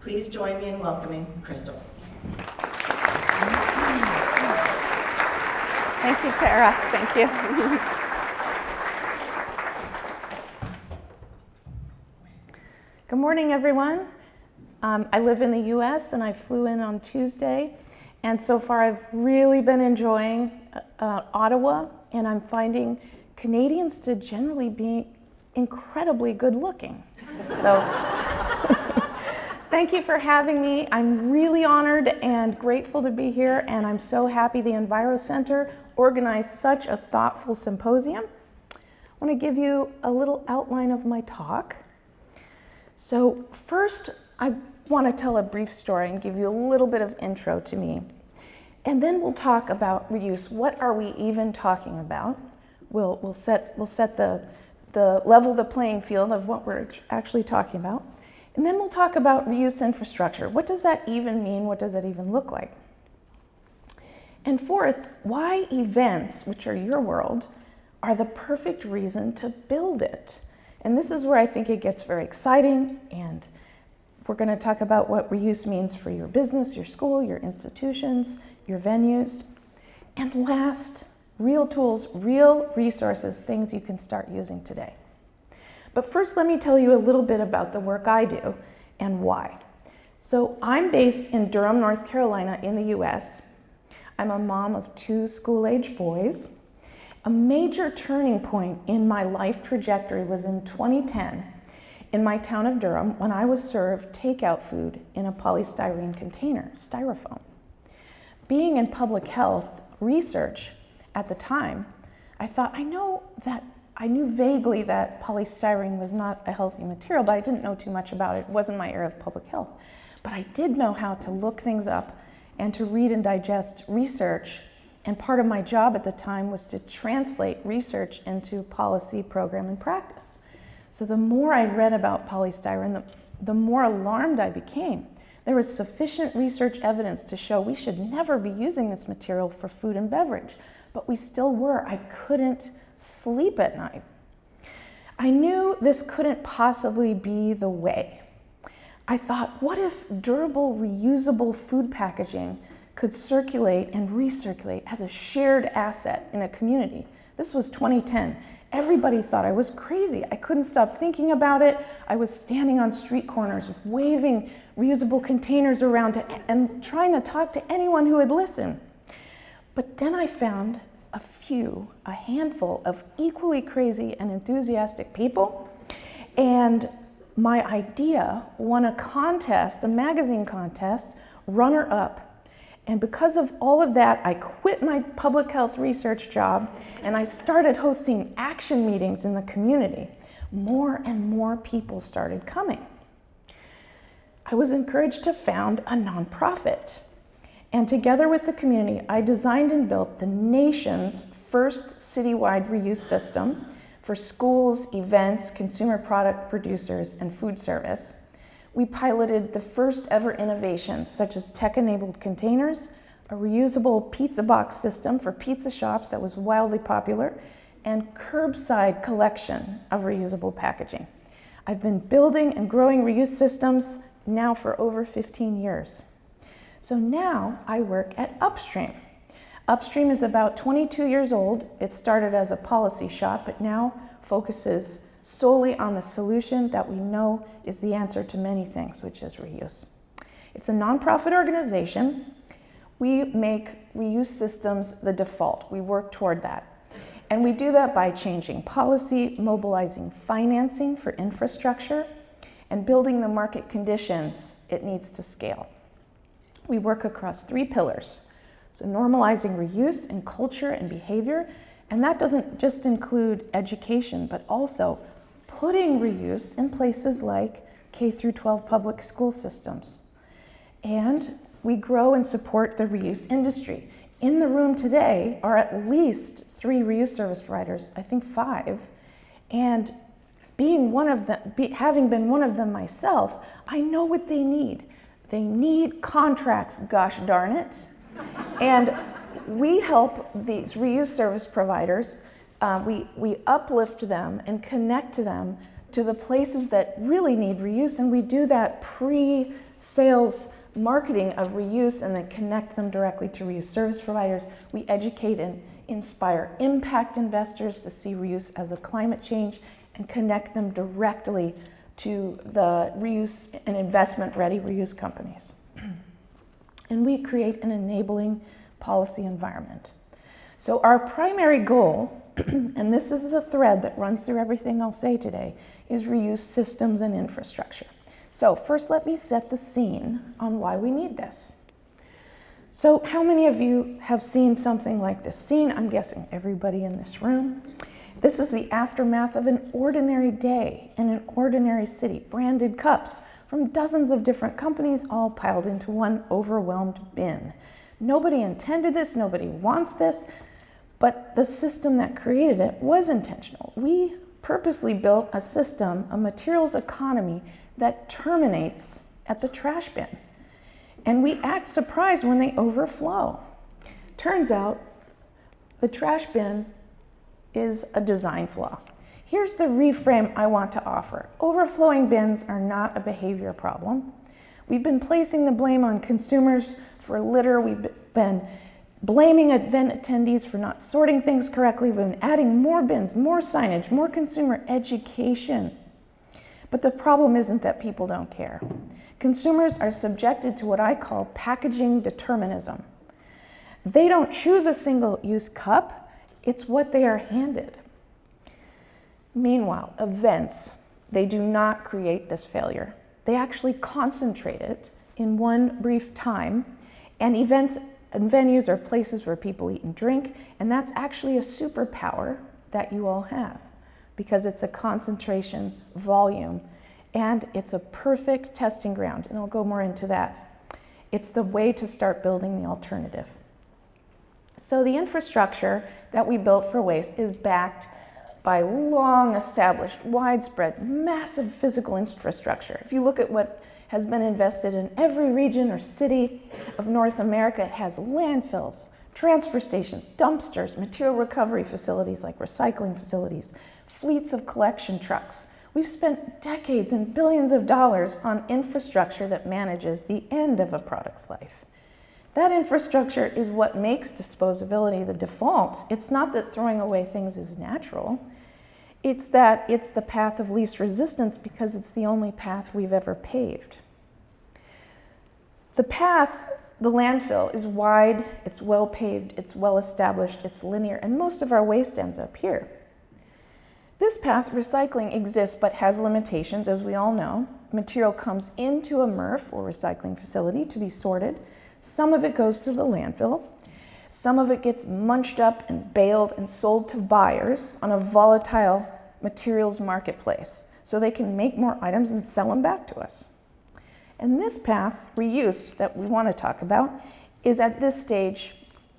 Please join me in welcoming Crystal. Thank you, Tara. Thank you. Good morning, everyone. I live in the US and I flew in on Tuesday. And so far I've really been enjoying Ottawa, and I'm finding Canadians to generally be incredibly good looking. So thank you for having me. I'm really honored and grateful to be here, and I'm so happy the EnviroCentre organized such a thoughtful symposium. I want to give you a little outline of my talk. So first, I want to tell a brief story and give you a little bit of intro to me. And then we'll talk about reuse. What are we even talking about? We'll set the level the playing field of what we're actually talking about. And then we'll talk about reuse infrastructure. What does that even mean? What does that even look like? And fourth, why events, which are your world, are the perfect reason to build it. And this is where I think it gets very exciting, and we're going to talk about what reuse means for your business, your school, your institutions, your venues. And last, real tools, real resources, things you can start using today. But first, let me tell you a little bit about the work I do and why. So I'm based in Durham, North Carolina in the US. I'm a mom of 2 school-age boys. A major turning point in my life trajectory was in 2010 in my town of Durham when I was served takeout food in a polystyrene container, styrofoam. Being in public health research at the time, I thought, I knew vaguely that polystyrene was not a healthy material, but I didn't know too much about it. It wasn't my area of public health. But I did know how to look things up and to read and digest research. And part of my job at the time was to translate research into policy, program, and practice. So the more I read about polystyrene, the more alarmed I became. There was sufficient research evidence to show we should never be using this material for food and beverage, but we still were. I couldn't sleep at night. I knew this couldn't possibly be the way. I thought, what if durable, reusable food packaging could circulate and recirculate as a shared asset in a community? This was 2010. Everybody thought I was crazy. I couldn't stop thinking about it. I was standing on street corners waving reusable containers around and trying to talk to anyone who would listen. But then I found a handful of equally crazy and enthusiastic people, and my idea won a contest, a magazine contest, runner-up. And because of all of that, I quit my public health research job and I started hosting action meetings in the community. More and more people started coming. I was encouraged to found a nonprofit. And together with the community, I designed and built the nation's first citywide reuse system for schools, events, consumer product producers, and food service. We piloted the first ever innovations, such as tech-enabled containers, a reusable pizza box system for pizza shops that was wildly popular, and curbside collection of reusable packaging. I've been building and growing reuse systems now for over 15 years. So now I work at Upstream. Upstream is about 22 years old. It started as a policy shop, but now focuses solely on the solution that we know is the answer to many things, which is reuse. It's a nonprofit organization. We make reuse systems the default. We work toward that. And we do that by changing policy, mobilizing financing for infrastructure, and building the market conditions it needs to scale. We work across 3 pillars. So normalizing reuse in culture and behavior, and that doesn't just include education, but also putting reuse in places like K-12 public school systems. And we grow and support the reuse industry. In the room today are at least 3 reuse service providers, I think 5, and being one of them, having been one of them myself, I know what they need. They need contracts, gosh darn it. And we help these reuse service providers, we uplift them and connect them to the places that really need reuse, and we do that sales, marketing of reuse, and then connect them directly to reuse service providers. We educate and inspire impact investors to see reuse as a climate change and connect them directly to the reuse and investment-ready reuse companies. And we create an enabling policy environment. So our primary goal, and this is the thread that runs through everything I'll say today, is reuse systems and infrastructure. So first, let me set the scene on why we need this. So how many of you have seen something like this scene? I'm guessing everybody in this room. This is the aftermath of an ordinary day in an ordinary city. Branded cups from dozens of different companies all piled into one overwhelmed bin. Nobody intended this, nobody wants this, but the system that created it was intentional. We purposely built a system, a materials economy that terminates at the trash bin. And we act surprised when they overflow. Turns out the trash bin is a design flaw. Here's the reframe I want to offer. Overflowing bins are not a behavior problem. We've been placing the blame on consumers for litter. We've been blaming event attendees for not sorting things correctly. We've been adding more bins, more signage, more consumer education. But the problem isn't that people don't care. Consumers are subjected to what I call packaging determinism. They don't choose a single-use cup, it's what they are handed. Meanwhile, events, they do not create this failure. They actually concentrate it in one brief time, and events and venues are places where people eat and drink, and that's actually a superpower that you all have, because it's a concentration volume, and it's a perfect testing ground, and I'll go more into that. It's the way to start building the alternative. So the infrastructure that we built for waste is backed by long established, widespread, massive physical infrastructure. If you look at what has been invested in every region or city of North America, it has landfills, transfer stations, dumpsters, material recovery facilities like recycling facilities, fleets of collection trucks. We've spent decades and billions of dollars on infrastructure that manages the end of a product's life. That infrastructure is what makes disposability the default. It's not that throwing away things is natural. It's that it's the path of least resistance because it's the only path we've ever paved. The path, the landfill, is wide, it's well paved, it's well established, it's linear, and most of our waste ends up here. This path, recycling, exists but has limitations, as we all know. Material comes into a MRF, or recycling facility, to be sorted. Some of it goes to the landfill. Some of it gets munched up and baled and sold to buyers on a volatile materials marketplace, so they can make more items and sell them back to us. And this path, reuse, that we want to talk about, is at this stage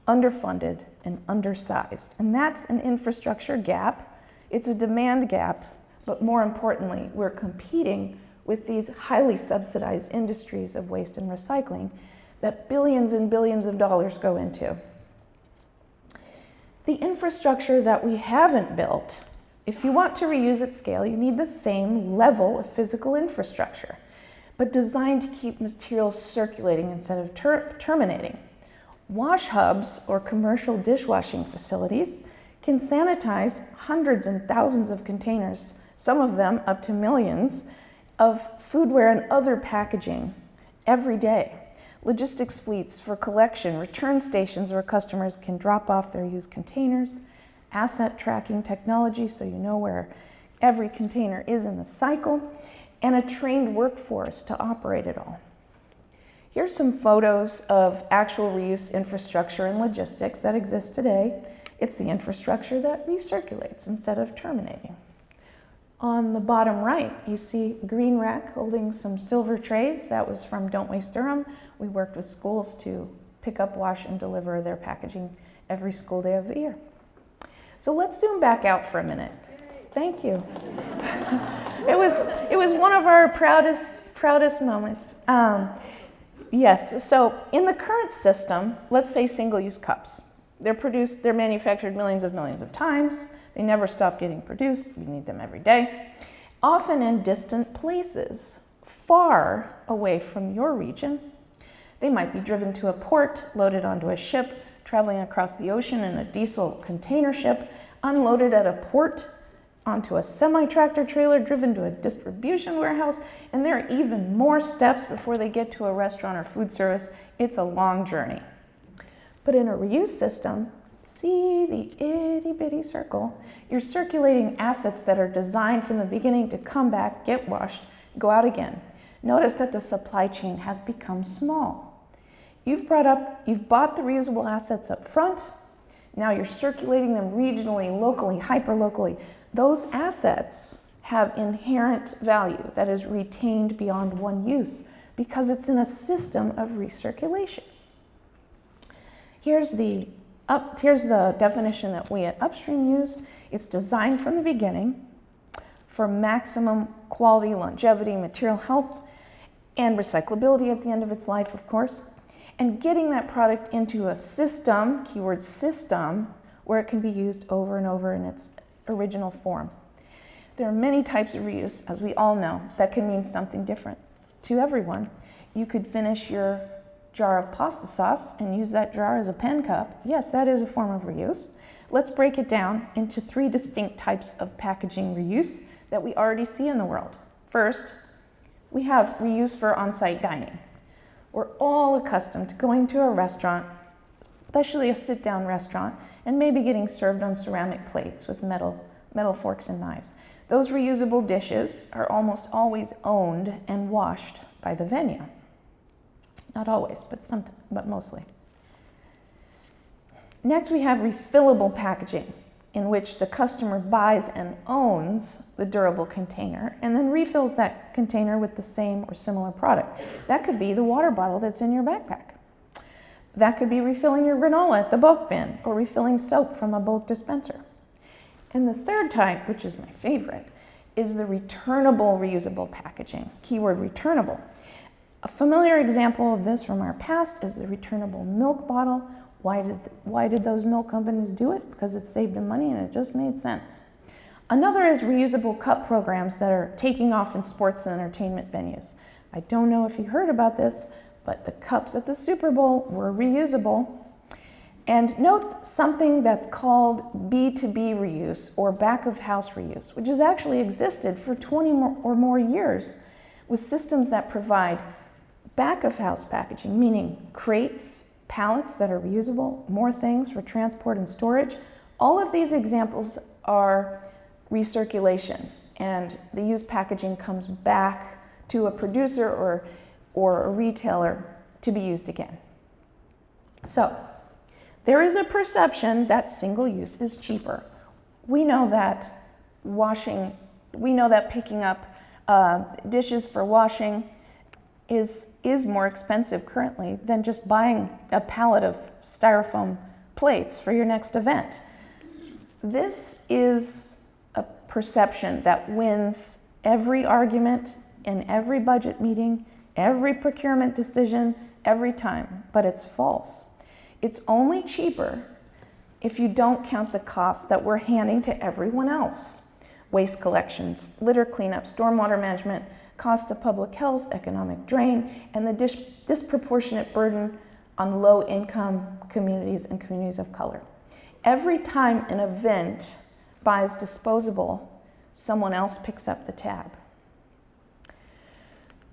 underfunded and undersized. And that's an infrastructure gap. It's a demand gap, but more importantly, we're competing with these highly subsidized industries of waste and recycling that billions and billions of dollars go into. The infrastructure that we haven't built, if you want to reuse at scale, you need the same level of physical infrastructure, but designed to keep materials circulating instead of terminating. Wash hubs, or commercial dishwashing facilities, can sanitize hundreds and thousands of containers, some of them up to millions, of foodware and other packaging every day. Logistics fleets for collection, return stations where customers can drop off their used containers, asset tracking technology so you know where every container is in the cycle, and a trained workforce to operate it all. Here's some photos of actual reuse infrastructure and logistics that exists today. It's the infrastructure that recirculates instead of terminating. On the bottom right, you see a green rack holding some silver trays. That was from Don't Waste Durham. We worked with schools to pick up, wash, and deliver their packaging every school day of the year. So let's zoom back out for a minute. Thank you. It was one of our proudest moments. Yes, so in the current system, let's say single-use cups. They're manufactured millions of times. They never stop getting produced. We need them every day. Often in distant places, far away from your region. They might be driven to a port, loaded onto a ship, traveling across the ocean in a diesel container ship, unloaded at a port, onto a semi-tractor trailer, driven to a distribution warehouse, and there are even more steps before they get to a restaurant or food service. It's a long journey. But in a reuse system, see the itty-bitty circle? You're circulating assets that are designed from the beginning to come back, get washed, go out again. Notice that the supply chain has become small. You've bought the reusable assets up front. Now you're circulating them regionally, locally, hyperlocally. Those assets have inherent value that is retained beyond one use because it's in a system of recirculation. Here's the definition that we at Upstream use. It's designed from the beginning for maximum quality, longevity, material health, and recyclability at the end of its life, of course, and getting that product into a system, keyword system, where it can be used over and over in its original form. There are many types of reuse, as we all know, that can mean something different to everyone. You could finish your jar of pasta sauce and use that jar as a pen cup. Yes, that is a form of reuse. Let's break it down into 3 distinct types of packaging reuse that we already see in the world. First, we have reuse for on-site dining. We're all accustomed to going to a restaurant, especially a sit-down restaurant, and maybe getting served on ceramic plates with metal forks and knives. Those reusable dishes are almost always owned and washed by the venue. Not always, but mostly. Next, we have refillable packaging, in which the customer buys and owns the durable container and then refills that container with the same or similar product. That could be the water bottle that's in your backpack. That could be refilling your granola at the bulk bin or refilling soap from a bulk dispenser. And the third type, which is my favorite, is the returnable reusable packaging, keyword returnable. A familiar example of this from our past is the returnable milk bottle. Why did those milk companies do it? Because it saved them money and it just made sense. Another is reusable cup programs that are taking off in sports and entertainment venues. I don't know if you heard about this, but the cups at the Super Bowl were reusable. And note something that's called B2B reuse or back of house reuse, which has actually existed for 20 or more years with systems that provide back of house packaging, meaning crates, pallets that are reusable, more things for transport and storage. All of these examples are recirculation, and the used packaging comes back to a producer or a retailer to be used again. So there is a perception that single use is cheaper. We know that picking up dishes for washing is more expensive currently than just buying a pallet of styrofoam plates for your next event. This is a perception that wins every argument in every budget meeting, every procurement decision, every time, but it's false. It's only cheaper if you don't count the costs that we're handing to everyone else. Waste collections, litter cleanup, stormwater management, cost of public health, economic drain, and the disproportionate burden on low-income communities and communities of color. Every time an event buys disposable, someone else picks up the tab.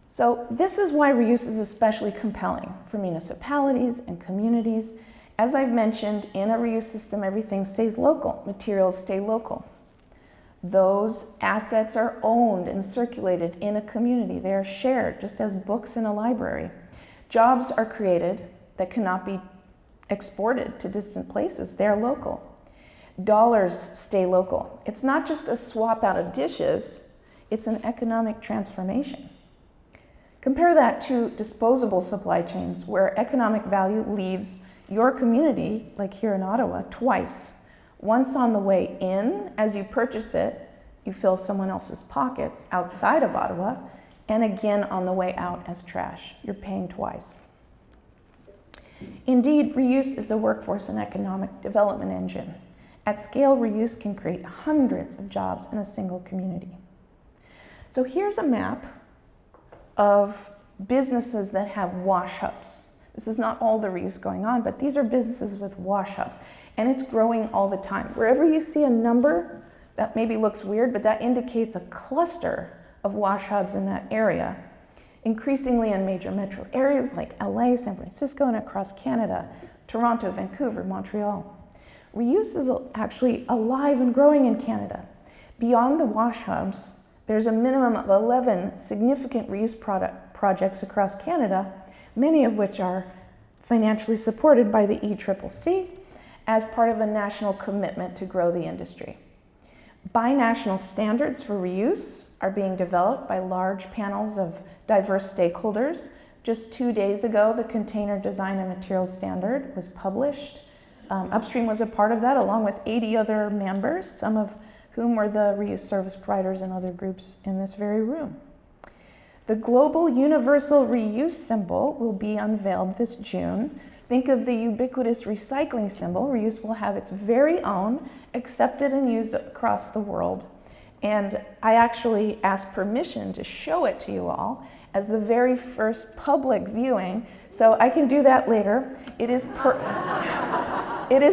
So this is why reuse is especially compelling for municipalities and communities. As I've mentioned, in a reuse system, everything stays local, materials stay local. Those assets are owned and circulated in a community. They are shared, just as books in a library. Jobs are created that cannot be exported to distant places. They are local. Dollars stay local. It's not just a swap out of dishes, it's an economic transformation. Compare that to disposable supply chains, where economic value leaves your community, like here in Ottawa, twice. Once on the way in, as you purchase it, you fill someone else's pockets outside of Ottawa, and again on the way out as trash. You're paying twice. Indeed, reuse is a workforce and economic development engine. At scale, reuse can create hundreds of jobs in a single community. So here's a map of businesses that have wash hubs. This is not all the reuse going on, but these are businesses with wash hubs, and it's growing all the time. Wherever you see a number, that maybe looks weird, but that indicates a cluster of wash hubs in that area, increasingly in major metro areas like LA, San Francisco, and across Canada, Toronto, Vancouver, Montreal. Reuse is actually alive and growing in Canada. Beyond the wash hubs, there's a minimum of 11 significant reuse projects across Canada, many of which are financially supported by the ECCC as part of a national commitment to grow the industry. Binational standards for reuse are being developed by large panels of diverse stakeholders. Just 2 days ago, the Container Design and Materials Standard was published. Upstream was a part of that, along with 80 other members, some of whom were the reuse service providers and other groups in this very room. The global universal reuse symbol will be unveiled this June. Think of the ubiquitous recycling symbol. Reuse will have its very own, accepted and used across the world. And I actually asked permission to show it to you all as the very first public viewing, so I can do that later. It is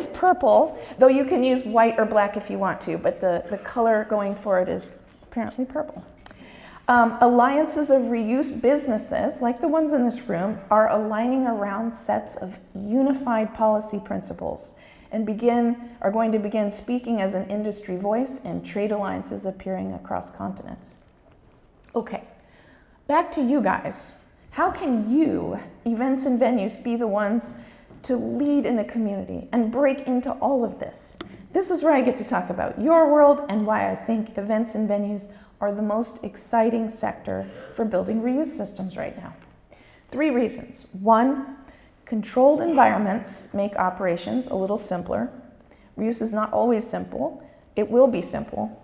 purple, though you can use white or black if you want to, but the color going for it is apparently purple. Alliances of reuse businesses, like the ones in this room, are aligning around sets of unified policy principles and are going to begin speaking as an industry voice, and trade alliances appearing across continents. Okay, back to you guys. How can you, events and venues, be the ones to lead in the community and break into all of this? This is where I get to talk about your world and why I think events and venues are the most exciting sector for building reuse systems right now. 3 reasons. 1, controlled environments make operations a little simpler. Reuse is not always simple. It will be simple,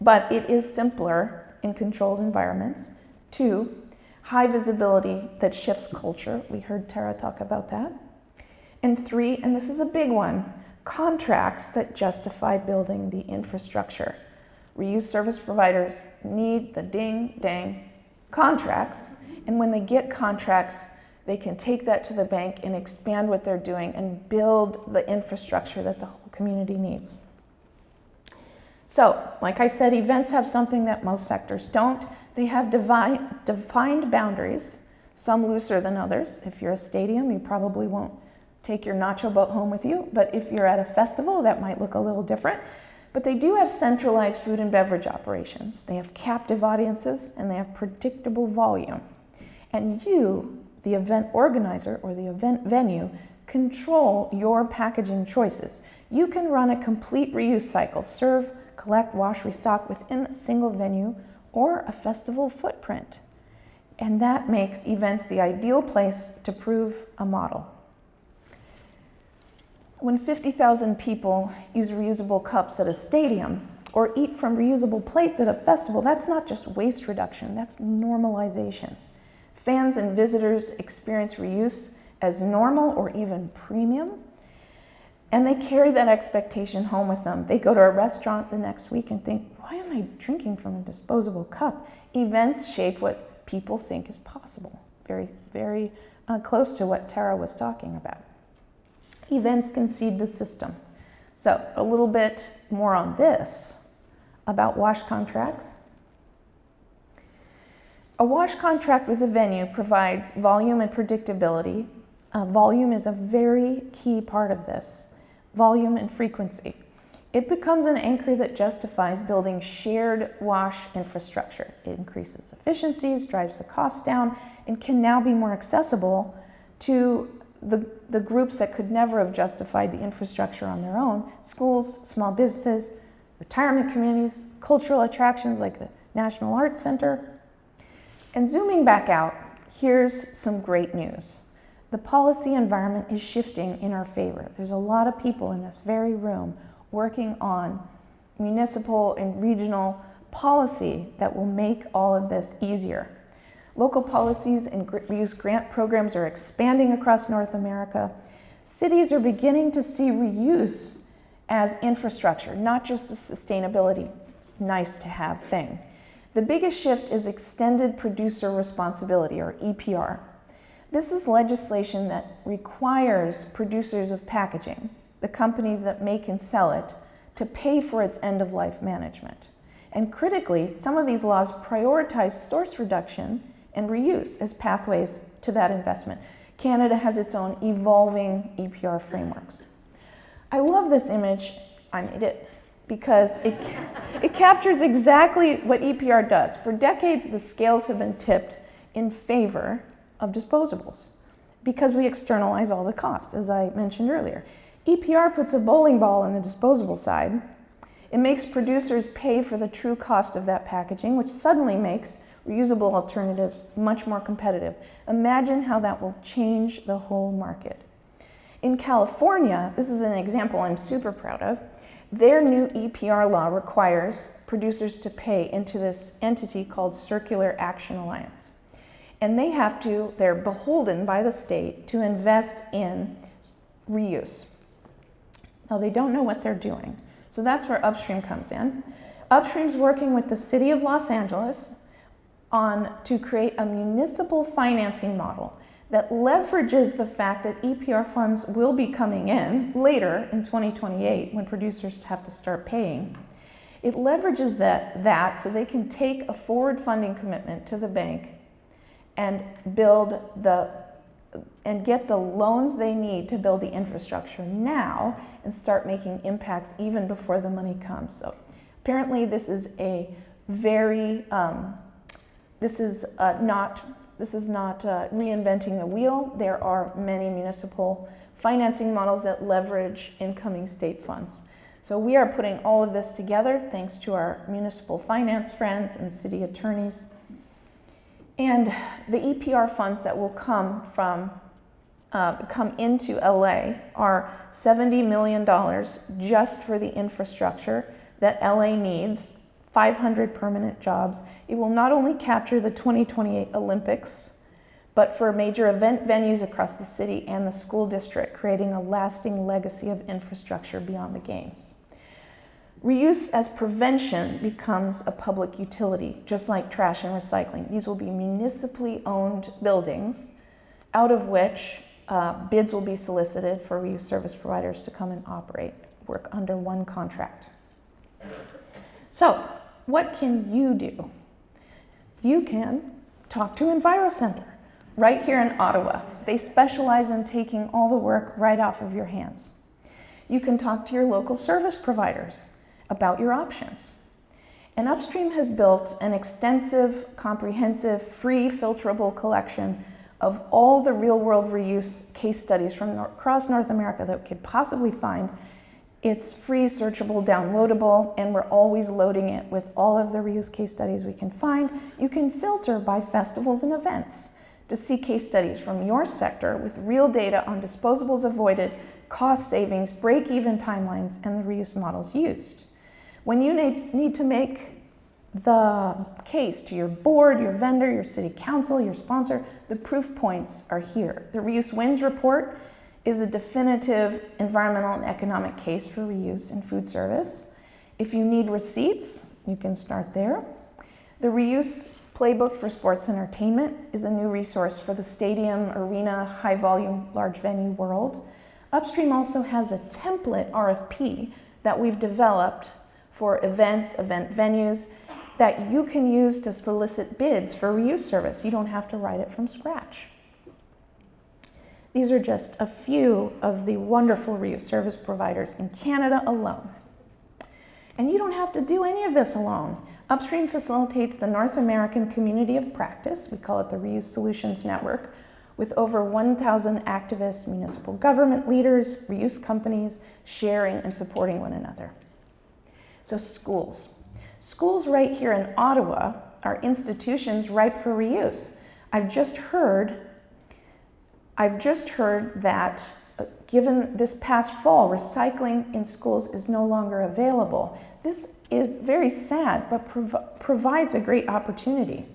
but it is simpler in controlled environments. 2, high visibility that shifts culture. We heard Tara talk about that. And 3, and this is a big one, contracts that justify building the infrastructure. Reuse service providers need the ding-dang contracts, and when they get contracts, they can take that to the bank and expand what they're doing and build the infrastructure that the whole community needs. So, like I said, events have something that most sectors don't. They have defined boundaries, some looser than others. If you're a stadium, you probably won't take your nacho boat home with you, but if you're at a festival, that might look a little different. But they do have centralized food and beverage operations. They have captive audiences, and they have predictable volume. And you, the event organizer or the event venue, control your packaging choices. You can run a complete reuse cycle, serve, collect, wash, restock within a single venue or a festival footprint. And that makes events the ideal place to prove a model. When 50,000 people use reusable cups at a stadium or eat from reusable plates at a festival, that's not just waste reduction, that's normalization. Fans and visitors experience reuse as normal or even premium, and they carry that expectation home with them. They go to a restaurant the next week and think, why am I drinking from a disposable cup? Events shape what people think is possible. Very, very close to what Tara was talking about. Events can seed the system. So a little bit more on this about wash contracts. A wash contract with a venue provides volume and predictability. Volume is a very key part of this. Volume and frequency. It becomes an anchor that justifies building shared wash infrastructure. It increases efficiencies, drives the costs down, and can now be more accessible to the groups that could never have justified the infrastructure on their own: schools, small businesses, retirement communities, cultural attractions like the National Arts Center. And zooming back out, here's some great news. The policy environment is shifting in our favor. There's a lot of people in this very room working on municipal and regional policy that will make all of this easier. Local policies and reuse grant programs are expanding across North America. Cities are beginning to see reuse as infrastructure, not just a sustainability, nice to have thing. The biggest shift is extended producer responsibility, or EPR. This is legislation that requires producers of packaging, the companies that make and sell it, to pay for its end-of-life management. And critically, some of these laws prioritize source reduction and reuse as pathways to that investment. Canada has its own evolving EPR frameworks. I love this image. I made it because it captures exactly what EPR does. For decades, the scales have been tipped in favor of disposables because we externalize all the costs, as I mentioned earlier. EPR puts a bowling ball on the disposable side. It makes producers pay for the true cost of that packaging, which suddenly makes reusable alternatives much more competitive. Imagine how that will change the whole market. In California, this is an example I'm super proud of, their new EPR law requires producers to pay into this entity called Circular Action Alliance. And they're beholden by the state to invest in reuse. Now, they don't know what they're doing. So that's where Upstream comes in. Upstream's working with the city of Los Angeles to create a municipal financing model that leverages the fact that EPR funds will be coming in later in 2028 when producers have to start paying. It leverages that so they can take a forward funding commitment to the bank and get the loans they need to build the infrastructure now and start making impacts even before the money comes. So apparently this is a very, this is not reinventing the wheel. There are many municipal financing models that leverage incoming state funds. So we are putting all of this together thanks to our municipal finance friends and city attorneys. And the EPR funds that will come into LA are $70 million just for the infrastructure that LA needs, 500 permanent jobs. It will not only capture the 2028 Olympics, but for major event venues across the city and the school district, creating a lasting legacy of infrastructure beyond the games. Reuse as prevention becomes a public utility, just like trash and recycling. These will be municipally owned buildings, out of which bids will be solicited for reuse service providers to come and work under one contract. So, what can you do? You can talk to EnviroCentre right here in Ottawa. They specialize in taking all the work right off of your hands. You can talk to your local service providers about your options. And Upstream has built an extensive, comprehensive, free filterable collection of all the real-world reuse case studies from across North America that we could possibly find. It's free, searchable, downloadable, and we're always loading it with all of the reuse case studies we can find. You can filter by festivals and events to see case studies from your sector with real data on disposables avoided, cost savings, break-even timelines, and the reuse models used. When you need to make the case to your board, your vendor, your city council, your sponsor, the proof points are here. The Reuse Wins report is a definitive environmental and economic case for reuse in food service. If you need receipts, you can start there. The Reuse Playbook for Sports Entertainment is a new resource for the stadium, arena, high volume, large venue world. Upstream also has a template RFP that we've developed for events, event venues, that you can use to solicit bids for reuse service. You don't have to write it from scratch. These are just a few of the wonderful reuse service providers in Canada alone. And you don't have to do any of this alone. Upstream facilitates the North American community of practice, we call it the Reuse Solutions Network, with over 1,000 activists, municipal government leaders, reuse companies, sharing and supporting one another. So schools. Schools right here in Ottawa are institutions ripe for reuse. I've just heard that given this past fall, recycling in schools is no longer available. This is very sad, but provides a great opportunity.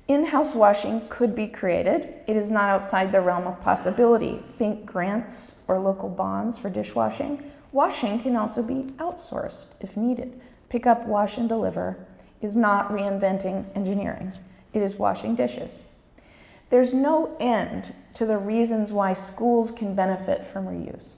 In-house washing could be created. It is not outside the realm of possibility. Think grants or local bonds for dishwashing. Washing can also be outsourced if needed. Pick up, wash, and deliver is not reinventing engineering. It is washing dishes. There's no end to the reasons why schools can benefit from reuse.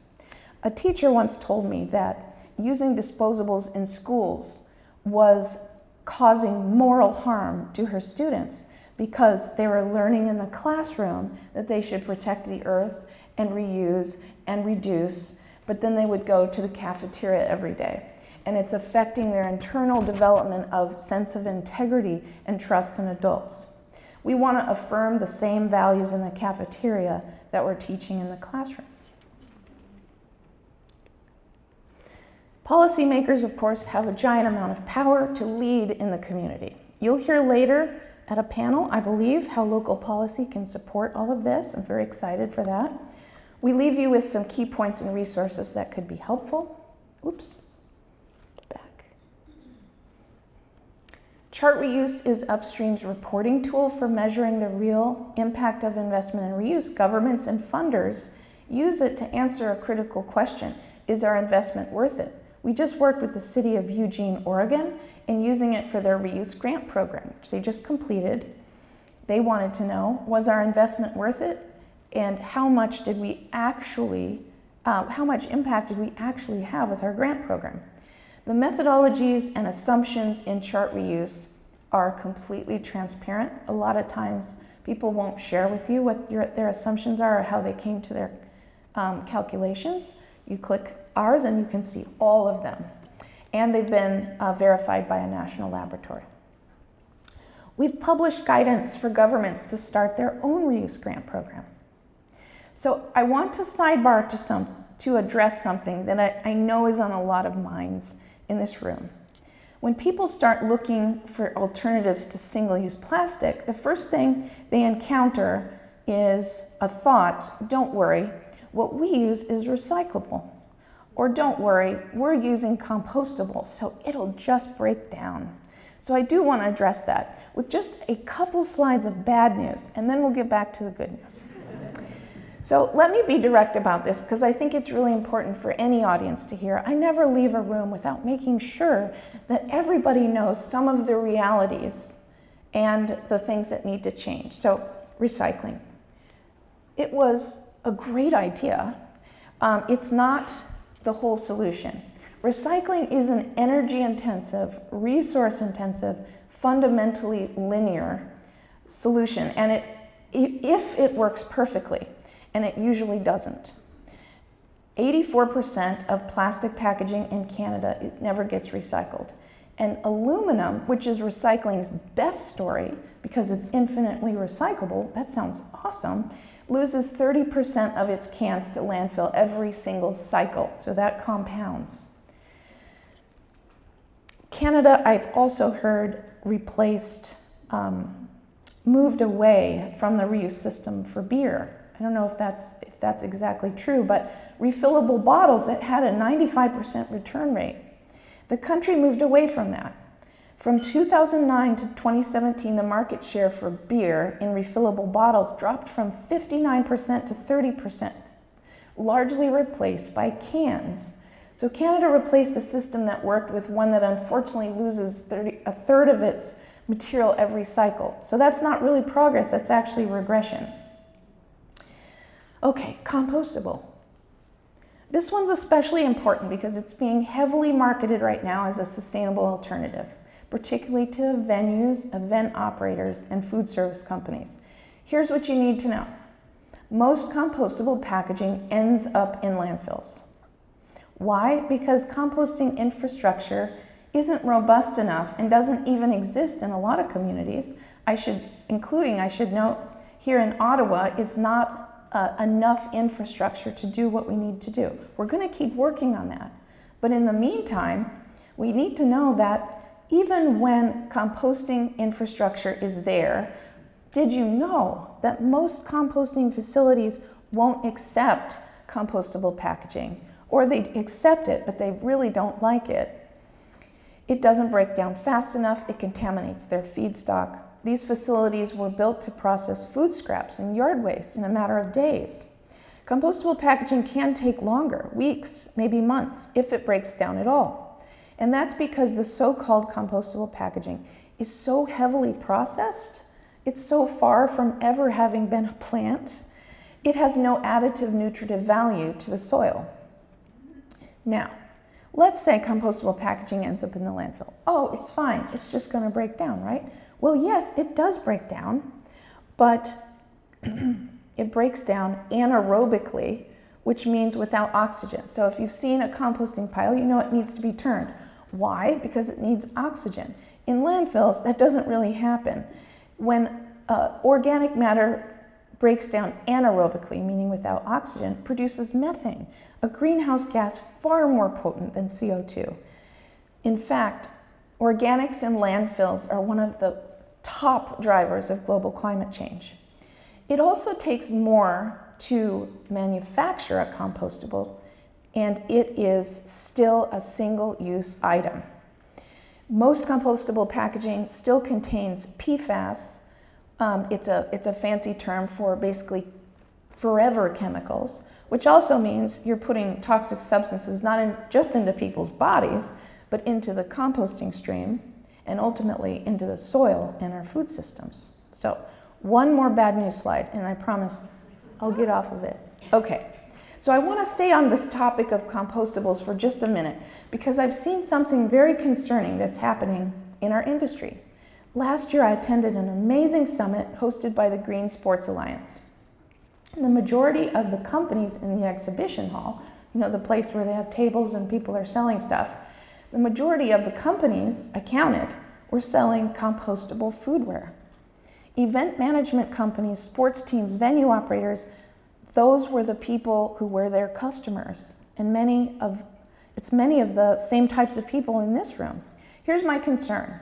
A teacher once told me that using disposables in schools was causing moral harm to her students because they were learning in the classroom that they should protect the earth and reuse and reduce, but then they would go to the cafeteria every day. And it's affecting their internal development of sense of integrity and trust in adults. We want to affirm the same values in the cafeteria that we're teaching in the classroom. Policymakers, of course, have a giant amount of power to lead in the community. You'll hear later at a panel, I believe, how local policy can support all of this. I'm very excited for that. We leave you with some key points and resources that could be helpful. Oops. Back. Chart Reuse is Upstream's reporting tool for measuring the real impact of investment in reuse. Governments and funders use it to answer a critical question: is our investment worth it? We just worked with the city of Eugene, Oregon, in using it for their reuse grant program, which they just completed. They wanted to know, was our investment worth it? And how much impact did we actually have with our grant program? The methodologies and assumptions in Chart Reuse are completely transparent. A lot of times people won't share with you what their assumptions are or how they came to their calculations. You click ours and you can see all of them. And they've been verified by a national laboratory. We've published guidance for governments to start their own reuse grant program. So I want to sidebar to address something that I know is on a lot of minds in this room. When people start looking for alternatives to single-use plastic, the first thing they encounter is a thought: don't worry, what we use is recyclable. Or don't worry, we're using compostable, so it'll just break down. So I do want to address that with just a couple slides of bad news, and then we'll get back to the good news. So let me be direct about this, because I think it's really important for any audience to hear. I never leave a room without making sure that everybody knows some of the realities and the things that need to change. So recycling. It was a great idea. It's not the whole solution. Recycling is an energy-intensive, resource-intensive, fundamentally linear solution, and if it works perfectly, and it usually doesn't. 84% of plastic packaging in Canada, it never gets recycled. And aluminum, which is recycling's best story because it's infinitely recyclable, that sounds awesome, loses 30% of its cans to landfill every single cycle, so that compounds. Canada, I've also heard, moved away from the reuse system for beer. I don't know if that's exactly true, but refillable bottles that had a 95% return rate. The country moved away from that. From 2009 to 2017, the market share for beer in refillable bottles dropped from 59% to 30%, largely replaced by cans. So Canada replaced a system that worked with one that unfortunately loses a third of its material every cycle. So that's not really progress, that's actually regression. Okay, compostable. This one's especially important because it's being heavily marketed right now as a sustainable alternative, particularly to venues, event operators, and food service companies. Here's what you need to know. Most compostable packaging ends up in landfills. Why? Because composting infrastructure isn't robust enough and doesn't even exist in a lot of communities. I should note, here in Ottawa is not enough infrastructure to do what we need to do. We're going to keep working on that. But in the meantime, we need to know that even when composting infrastructure is there, did you know that most composting facilities won't accept compostable packaging? Or they accept it, but they really don't like it. It doesn't break down fast enough, it contaminates their feedstock. These facilities were built to process food scraps and yard waste in a matter of days. Compostable packaging can take longer, weeks, maybe months, if it breaks down at all. And that's because the so-called compostable packaging is so heavily processed, it's so far from ever having been a plant, it has no additive nutritive value to the soil. Now, let's say compostable packaging ends up in the landfill. Oh, it's fine, it's just going to break down, right? Well, yes, it does break down, but it breaks down anaerobically, which means without oxygen. So if you've seen a composting pile, you know it needs to be turned. Why? Because it needs oxygen. In landfills, that doesn't really happen. When organic matter breaks down anaerobically, meaning without oxygen, it produces methane, a greenhouse gas far more potent than CO2. In fact, organics in landfills are one of the top drivers of global climate change. It also takes more to manufacture a compostable, and it is still a single-use item. Most compostable packaging still contains PFAS. It's a fancy term for basically forever chemicals, which also means you're putting toxic substances just into people's bodies, but into the composting stream and ultimately into the soil and our food systems. So one more bad news slide, and I promise I'll get off of it. Okay, so I want to stay on this topic of compostables for just a minute because I've seen something very concerning that's happening in our industry. Last year I attended an amazing summit hosted by the Green Sports Alliance. The majority of the companies in the exhibition hall, you know, the place where they have tables and people are selling stuff, the majority of the companies, I counted, were selling compostable foodware. Event management companies, sports teams, venue operators, those were the people who were their customers. And many of the same types of people in this room. Here's my concern.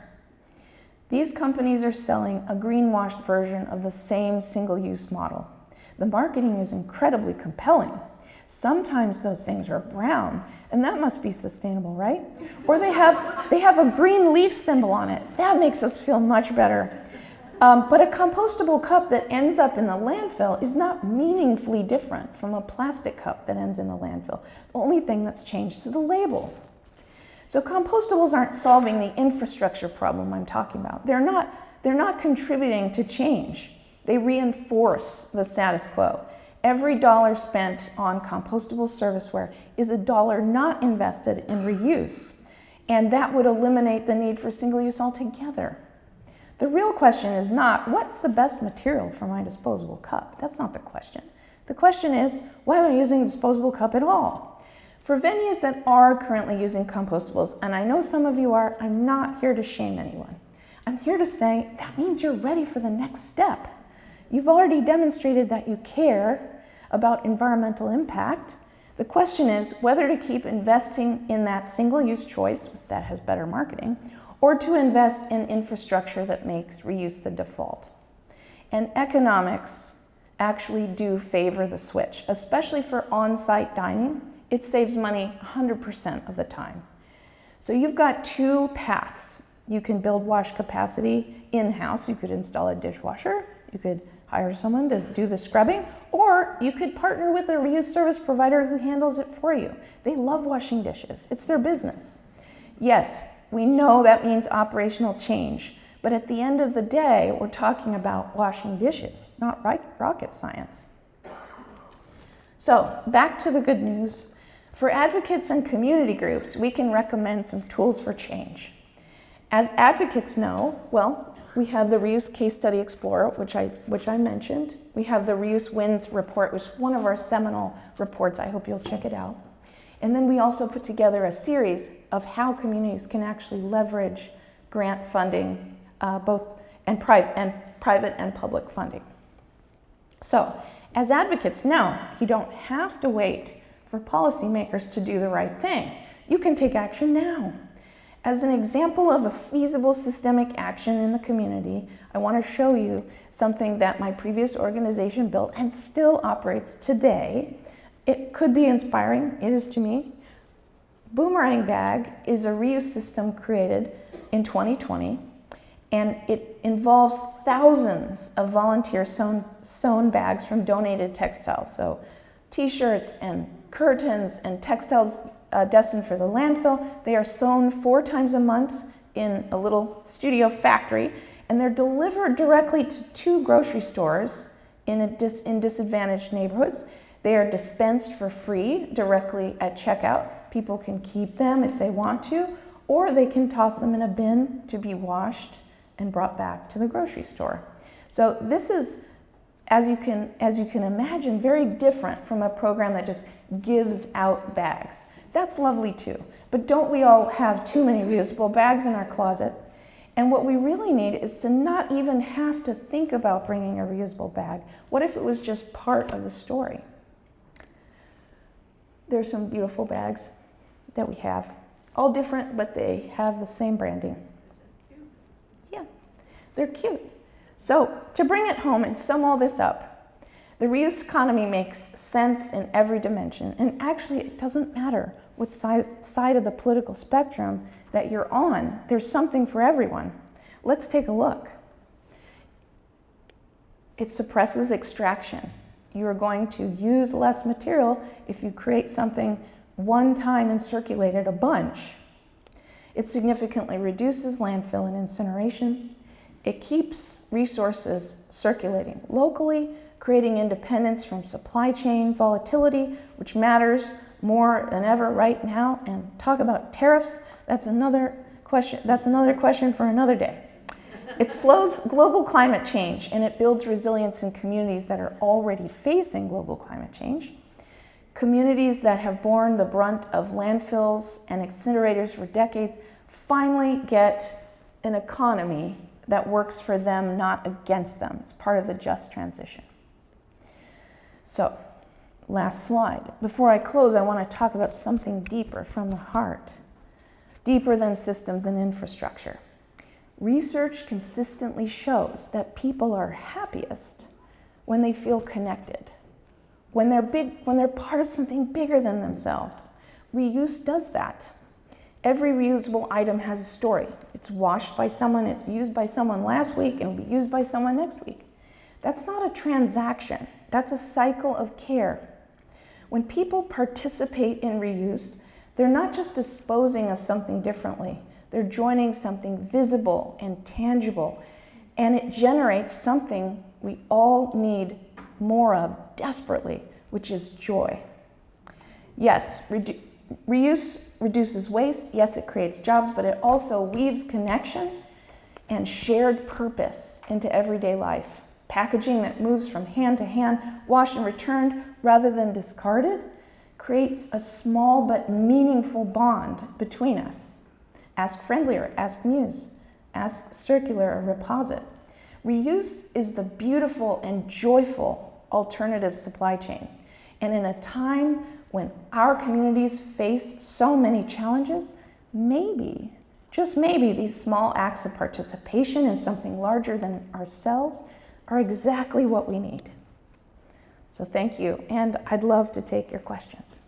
These companies are selling a greenwashed version of the same single-use model. The marketing is incredibly compelling. Sometimes those things are brown, and that must be sustainable, right? Or they have a green leaf symbol on it. That makes us feel much better. But a compostable cup that ends up in the landfill is not meaningfully different from a plastic cup that ends in the landfill. The only thing that's changed is the label. So compostables aren't solving the infrastructure problem I'm talking about. They're not contributing to change. They reinforce the status quo. Every dollar spent on compostable serviceware is a dollar not invested in reuse, and that would eliminate the need for single use altogether. The real question is not, what's the best material for my disposable cup? That's not the question. The question is, why am I using a disposable cup at all? For venues that are currently using compostables, and I know some of you are, I'm not here to shame anyone. I'm here to say that means you're ready for the next step. You've already demonstrated that you care about environmental impact. The question is whether to keep investing in that single-use choice that has better marketing, or to invest in infrastructure that makes reuse the default. And economics actually do favor the switch, especially for on-site dining. It saves money 100% of the time. So you've got two paths. You can build wash capacity in-house. You could install a dishwasher. You could hire someone to do the scrubbing, or you could partner with a reuse service provider who handles it for you. They love washing dishes. It's their business. Yes, we know that means operational change, but at the end of the day, we're talking about washing dishes, not rocket science. So back to the good news. For advocates and community groups, we can recommend some tools for change. As advocates know, well, we have the Reuse Case Study Explorer, which I mentioned. We have the Reuse Wins report, which is one of our seminal reports. I hope you'll check it out. And then we also put together a series of how communities can actually leverage grant funding, both private and public funding. So, as advocates now, you don't have to wait for policymakers to do the right thing. You can take action now. As an example of a feasible systemic action in the community, I want to show you something that my previous organization built and still operates today. It could be inspiring, it is to me. Boomerang Bag is a reuse system created in 2020, and it involves thousands of volunteer sewn bags from donated textiles. So t-shirts and curtains and textiles destined for the landfill. They are sewn 4 times a month in a little studio factory, and they're delivered directly to 2 grocery stores in disadvantaged neighborhoods. They are dispensed for free directly at checkout. People can keep them if they want to, or they can toss them in a bin to be washed and brought back to the grocery store. So this is, as you can imagine, very different from a program that just gives out bags. That's lovely too, but don't we all have too many reusable bags in our closet? And what we really need is to not even have to think about bringing a reusable bag. What if it was just part of the story? There's some beautiful bags that we have, all different, but they have the same branding. Yeah, they're cute. So to bring it home and sum all this up, the reuse economy makes sense in every dimension, and actually it doesn't matter what side of the political spectrum that you're on. There's something for everyone. Let's take a look. It suppresses extraction. You are going to use less material if you create something one time and circulate it a bunch. It significantly reduces landfill and incineration. It keeps resources circulating locally, creating independence from supply chain volatility, which matters more than ever right now. And talk about tariffs, that's another question for another day. It slows global climate change, and it builds resilience in communities that are already facing global climate change. Communities that have borne the brunt of landfills and incinerators for decades finally get an economy that works for them, not against them. It's part of the just transition. So, last slide. Before I close, I want to talk about something deeper from the heart, deeper than systems and infrastructure. Research consistently shows that people are happiest when they feel connected, when they're part of something bigger than themselves. Reuse does that. Every reusable item has a story. It's washed by someone, it's used by someone last week, and will be used by someone next week. That's not a transaction. That's a cycle of care. When people participate in reuse, they're not just disposing of something differently. They're joining something visible and tangible, and it generates something we all need more of desperately, which is joy. Yes, reuse reduces waste. Yes, it creates jobs, but it also weaves connection and shared purpose into everyday life. Packaging that moves from hand to hand, washed and returned rather than discarded, creates a small but meaningful bond between us. Ask Friendlier, ask Muse, ask Circular or Reposit. Reuse is the beautiful and joyful alternative supply chain. And in a time when our communities face so many challenges, maybe, just maybe, these small acts of participation in something larger than ourselves are exactly what we need. So thank you, and I'd love to take your questions.